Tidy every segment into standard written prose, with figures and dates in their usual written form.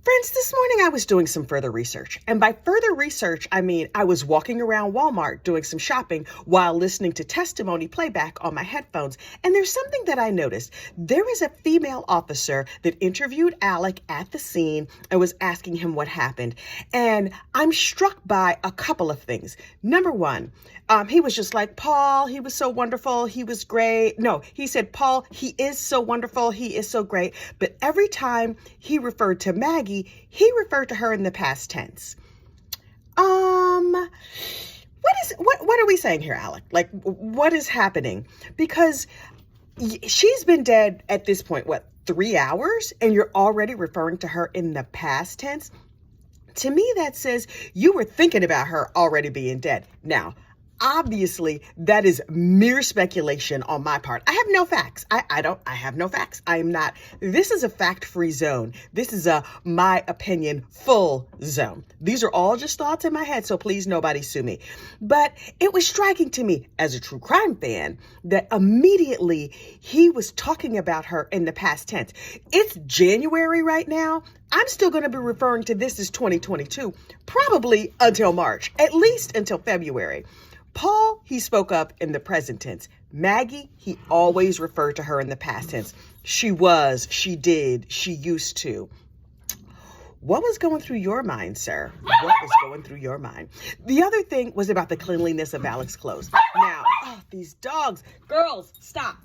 Friends, this morning I was doing some further research. And by further research, I mean I was walking around Walmart doing some shopping while listening to testimony playback on my headphones. And there's something that I noticed. There is a female officer that interviewed Alec at the scene and was asking him what happened. And I'm struck by a couple of things. Number one, he was just like, Paul, he was so wonderful. He was great. No, he said, Paul, he is so wonderful. He is so great. But every time he referred to Maggie, he referred to her in the past tense. What are we saying here, Alec? Like, what is happening? Because she's been dead at this point, 3 hours? And you're already referring to her in the past tense? To me, that says you were thinking about her already being dead. Now, obviously, that is mere speculation on my part. I have no facts. I have no facts. This is a fact-free zone. This is a my opinion full zone. These are all just thoughts in my head, so please nobody sue me. But it was striking to me as a true crime fan that immediately he was talking about her in the past tense. It's January right now. I'm still going to be referring to this as 2022, probably until March, at least until February. Paul, he spoke up in the present tense. Maggie, he always referred to her in the past tense. She was, she did, she used to. What was going through your mind, sir? What was going through your mind? The other thing was about the cleanliness of Alec's clothes. Now, these dogs, girls, stop.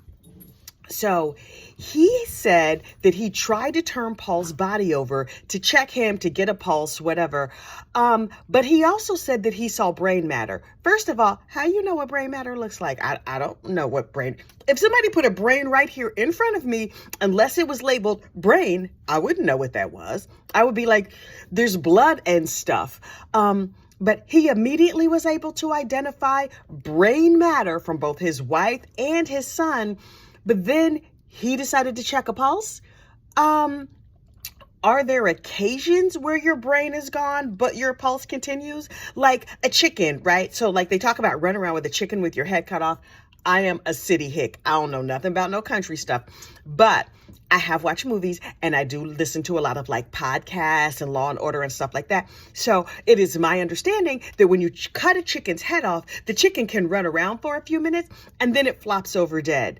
So he said that he tried to turn Paul's body over to check him, to get a pulse, whatever. But he also said that he saw brain matter. First of all, how you know what brain matter looks like? I don't know what brain. If somebody put a brain right here in front of me, unless it was labeled brain, I wouldn't know what that was. I would be like, there's blood and stuff. But he immediately was able to identify brain matter from both his wife and his son. But then he decided to check a pulse. Are there occasions where your brain is gone, but your pulse continues? Like a chicken, right? So like they talk about running around with a chicken with your head cut off. I am a city hick. I don't know nothing about no country stuff, but I have watched movies and I do listen to a lot of like podcasts and Law and Order and stuff like that. So it is my understanding that when you cut a chicken's head off, the chicken can run around for a few minutes and then it flops over dead.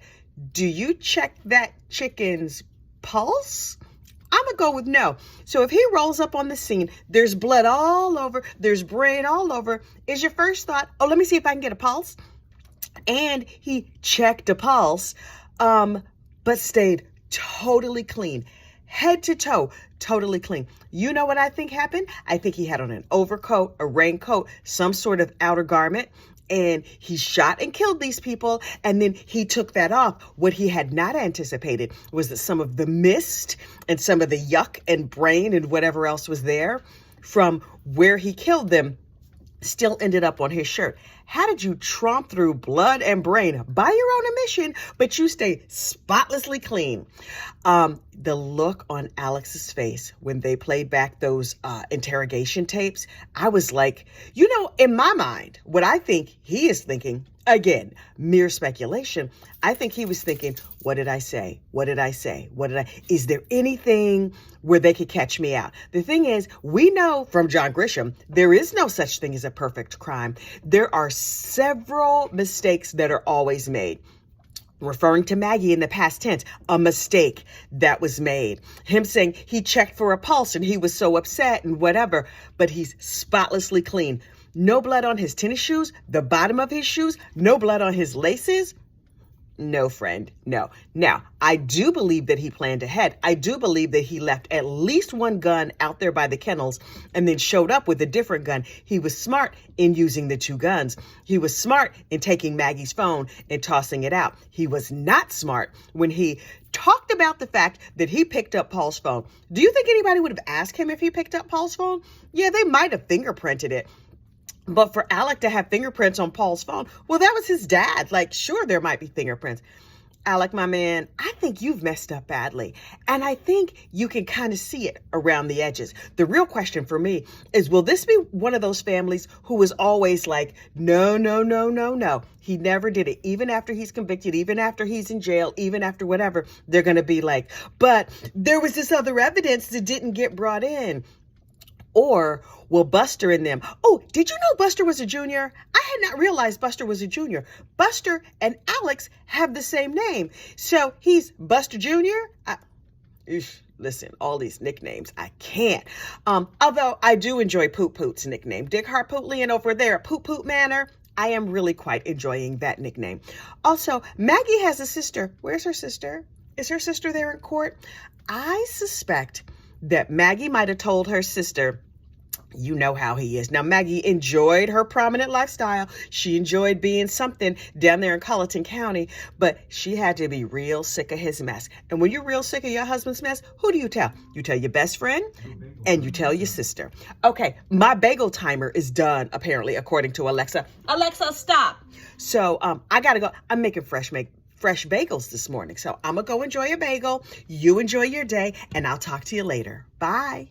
Do you check that chicken's pulse? I'm going to go with no. So if he rolls up on the scene, there's blood all over, there's brain all over, is your first thought, oh, let me see if I can get a pulse? And he checked a pulse, but stayed totally clean. Head to toe, totally clean. You know what I think happened? I think he had on an overcoat, a raincoat, some sort of outer garment. And he shot and killed these people, and then he took that off. What he had not anticipated was that some of the mist and some of the yuck and brain and whatever else was there from where he killed them still ended up on his shirt. How did you tromp through blood and brain by your own admission, but you stay spotlessly clean? The look on Alex's face when they played back those interrogation tapes, I was like, in my mind, what I think he is thinking, again, mere speculation, I think he was thinking, what did I say? What did I say? Is there anything where they could catch me out? The thing is, we know from John Grisham, there is no such thing as a perfect crime. There are several mistakes that are always made. Referring to Maggie in the past tense, a mistake that was made. Him saying he checked for a pulse and he was so upset and whatever, but he's spotlessly clean. No blood on his tennis shoes, the bottom of his shoes, no blood on his laces. No, friend, no. Now, I do believe that he planned ahead. I do believe that he left at least one gun out there by the kennels and then showed up with a different gun. He was smart in using the two guns. He was smart in taking Maggie's phone and tossing it out. He was not smart when he talked about the fact that he picked up Paul's phone. Do you think anybody would have asked him if he picked up Paul's phone? Yeah, they might have fingerprinted it. But for Alec to have fingerprints on Paul's phone, well, that was his dad. Like, sure, there might be fingerprints. Alec, my man, I think you've messed up badly. And I think you can kind of see it around the edges. The real question for me is, will this be one of those families who is always like, no, no, no, no, no. He never did it. Even after he's convicted, even after he's in jail, even after whatever, they're going to be like, but there was this other evidence that didn't get brought in. Or will Buster and them? Oh, did you know Buster was a junior? I had not realized Buster was a junior. Buster and Alex have the same name. So he's Buster Jr.? Listen, all these nicknames, I can't. Although I do enjoy Poot Poot's nickname. Dick Harpootlian over there at Poot Poot Manor. I am really quite enjoying that nickname. Also, Maggie has a sister. Where's her sister? Is her sister there in court? I suspect that Maggie might have told her sister, you know how he is. Now, Maggie enjoyed her prominent lifestyle. She enjoyed being something down there in Colleton County, but she had to be real sick of his mess. And when you're real sick of your husband's mess, who do you tell? You tell your best friend and you tell your sister. Okay, my bagel timer is done, apparently, according to Alexa. Alexa, stop. So I got to go. I'm making fresh bagels this morning. So I'm going to go enjoy a bagel. You enjoy your day, and I'll talk to you later. Bye.